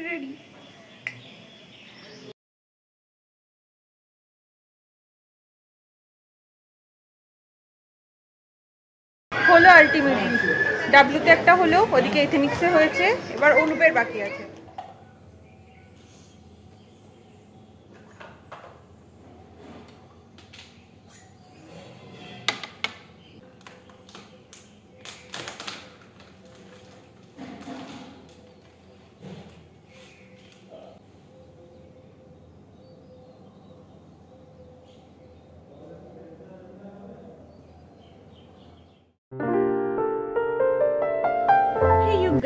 Ready. হলো ultimately, ডাব্লিউতে একটা হলো, ওদিকে এথেনিক্সে হয়েছে, এবার অনুপের বাকি আছে।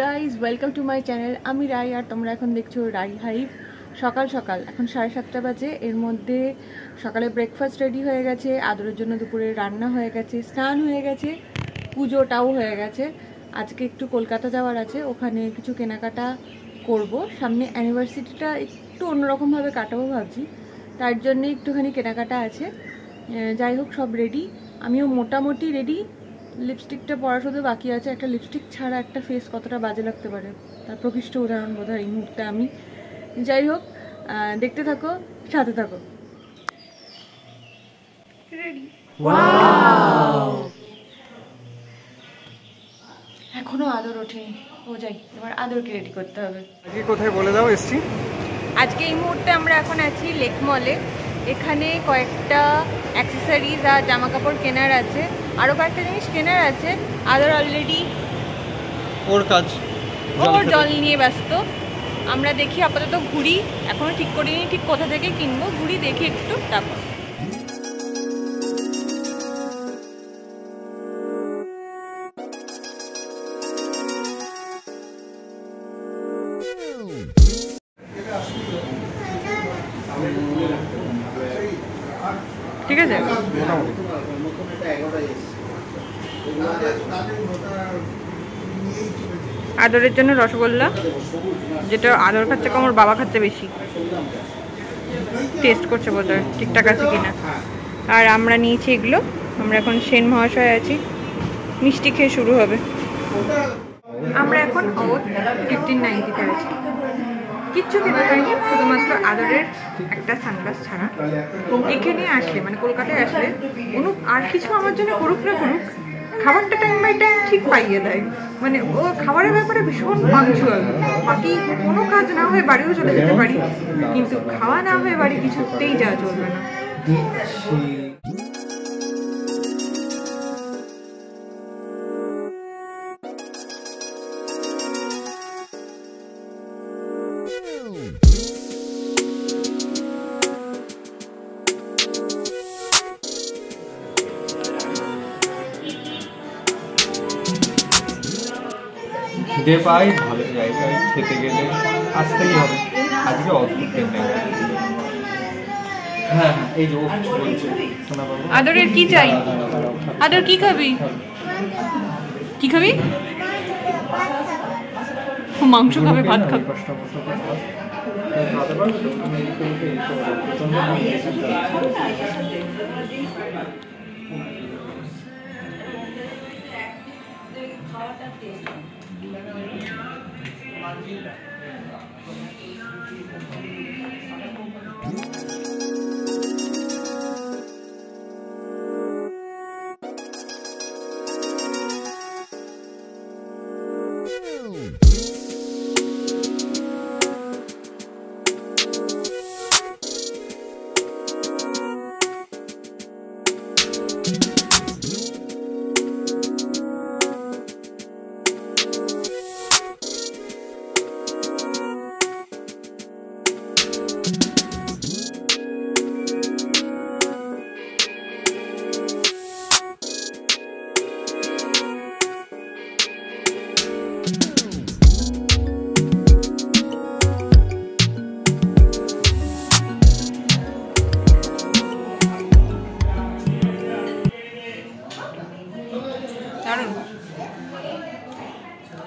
Guys welcome to my channel. আমি রাই আর তোমরা এখন দেখছো রাই হাইভ। সকাল সকাল এখন 7:30 বাজে। এর মধ্যে সকালে ব্রেকফাস্ট রেডি হয়ে গেছে, আদরের জন্য দুপুরে রান্না হয়ে গেছে, স্নান হয়ে গেছে, পুজোটাও হয়ে গেছে। আজকে একটু কলকাতা যাওয়ার আছে, ওখানে কিছু কেনাকাটা করব। সামনে অ্যানিভার্সারিটা একটু অন্যরকমভাবে কাটাবো ভাবছি, তার জন্যে একটুখানি কেনাকাটা আছে। যাই হোক, সব রেডি, আমিও মোটামুটি রেডি। লিপস্টিকটা পরা শুধু বাকি আছে। একটা লিপস্টিক ছাড়া একটা ফেস কতটা বাজে লাগতে পারে তার প্রকৃষ্ট উদাহরণ বোধহয় এই মুহূর্তে আমি। যাই হোক, দেখতে থাকো, সাথে থাকো। রেডি। এখনো আদর ওঠেনি, ও যাই, এবার আদরকে রেডি করতে হবে। আজকে কোথায় বলে দাও এসছি? আজকে এই মুহূর্তে আমরা এখন আছি লেক মলে। এখানে কয়েকটা অ্যাক্সেসরিজ আর জামা কাপড় কেনার আছে, আরও কয়েকটা জিনিস কেনার আছে। আদর অলরেডি ওর জল নিয়ে ব্যস্ত। আমরা দেখি, আপাতত ঘুরি, এখনো ঠিক করিনি ঠিক কোথা থেকে কিনবো, ঘুরি দেখি একটু, তারপর ঠিক আছে। আদরের জন্য রসগোল্লা, যেটা আদর খাচ্ছে কম, ওর বাবা খাচ্ছে বেশি। টেস্ট করছে বোধহয় ঠিকঠাক আছে কিনা। আর আমরা নিয়েছি এগুলো। আমরা এখন সেন মহাশয় আছি, মিষ্টি খেয়ে শুরু হবে। আমরা এখন 1590 আছি। কিচ্ছু কেনা হয়নি, শুধুমাত্র আদরের একটা সানগ্লাস ছাড়া। এখানে আসলে, মানে কলকাতায় আসলে, অনুপ আর কিছু আমার জন্য করুক না করুক, খাবারটা টাইম বাই টাইম ঠিক পাইয়ে দেয়। মানে ও খাবারের ব্যাপারে ভীষণ পাংচুয়াল। বাকি কোনো কাজ না হয়ে বাড়িও চলে যেতে পারি, কিন্তু খাওয়া না হয়ে বাড়ি কিছুতেই যাওয়া চলবে না। খিদে পাই, ভালো জায়গায় খেতে গেলে আসতেই হবে। আজকে অদ্ভুত খেতে। হ্যাঁ, এই যে বলছে শোনা বাবু, আদরের কি চাই? আদর কি খাবি? কি খাবি? মাংস খাবে, ভাত খাবে।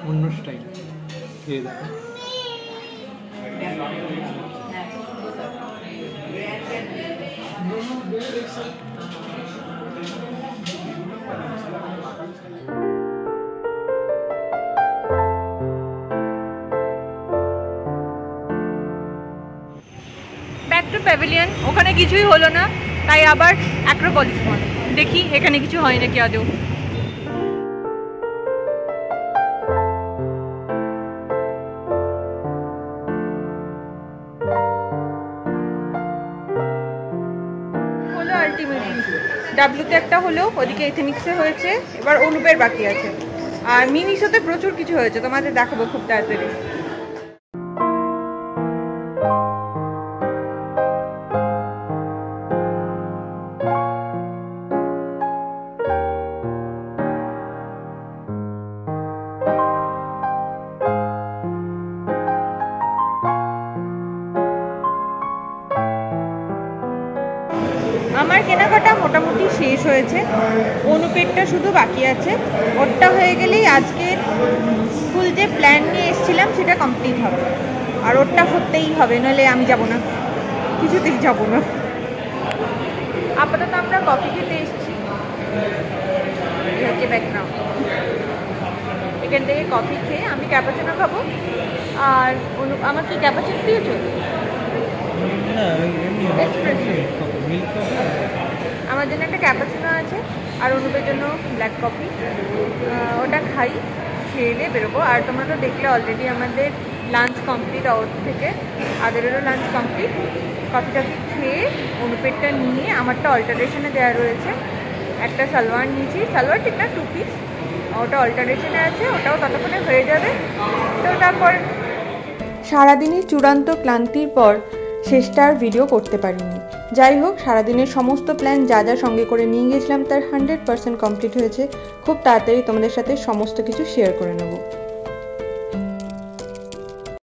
অন্য স্টাইল খেয়ে দেখো। টু প্যাভিলিয়ন, ওখানে কিছুই হলো না, তাই আবার অ্যাক্রোপলিস মল। দেখি এখানে কিছু হয় নাকি আদৌ। হলো আলটিমেটলি ডাব্লিউতে একটা হলো, ওদিকে এথেনিক্সে হয়েছে, এবার অনুপের বাকি আছে। আর মিমিসোতে প্রচুর কিছু হয়েছে, তোমাদের দেখাবো খুব তাড়াতাড়ি। আমার কেনাকাটা মোটামুটি শেষ হয়েছে, অনুপেরটা শুধু বাকি আছে। ওরটা হয়ে গেলেই আজকের ফুল যে প্ল্যান নিয়ে এসেছিলাম সেটা কমপ্লিট হবে, আর ওরটা করতেই হবে, নইলে আমি যাব না, কিছুতেই যাব না। আপাতত আমরা কফি খেতে এসেছি, হচ্ছে ব্যাকগ্রাউন্ড। এখান থেকে কফি খেয়ে আমি ক্যাপাচিনো খাবো। আর আমার কি ক্যাপাচিনো দিয়েছো? আমার জন্য একটা ক্যাপাচিনো আছে, আর অনুপের জন্য ব্ল্যাক কফি। ওটা খাই, খেয়ে দিয়ে বেরোবো। আর তোমরা তো দেখলে অলরেডি আমাদের লাঞ্চ কমপ্লিট ওর থেকে, আদেরও লাঞ্চ কমপ্লিট। কফি টফি খেয়ে অনুপেরটা নিয়ে আমারটা অল্টারেশনে দেওয়া রয়েছে। একটা সালোয়ার নিয়েছি, সালোয়ার ঠিক না, 2 পিস, ওটা অল্টারেশনে আছে, ওটাও ততক্ষণে হয়ে যাবে। তো তারপর সারাদিনের চূড়ান্ত ক্লান্তির পর শেষটা আর ভিডিও করতে পারিনি। যাই হোক, সারাদিনের সমস্ত প্ল্যান যা যা সঙ্গে করে নিয়ে গেছিলাম তার 100% কমপ্লিট হয়েছে। খুব তাড়াতাড়ি তোমাদের সাথে সমস্ত কিছু শেয়ার করে নেব।